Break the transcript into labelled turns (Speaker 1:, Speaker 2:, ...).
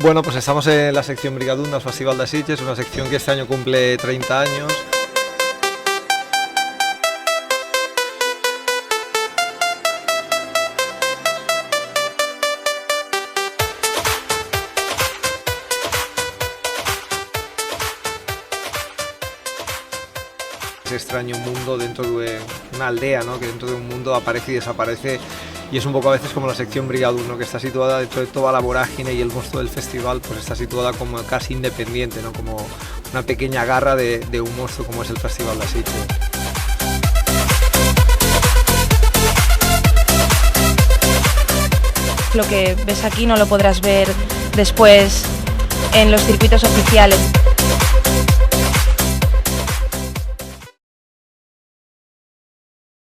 Speaker 1: Bueno, pues estamos en la sección Brigadún del Festival de Sitges, una sección que este año cumple 30 años. Ese extraño mundo dentro de una aldea, ¿no? Que dentro de un mundo aparece y desaparece, y es un poco a veces como la sección Brigadún, ¿no? Que está situada dentro de toda la vorágine, y el monstruo del festival pues está situada como casi independiente, ¿no? Como una pequeña garra de un monstruo como es el Festival de Sitges.
Speaker 2: Lo que ves aquí no lo podrás ver después en los circuitos oficiales.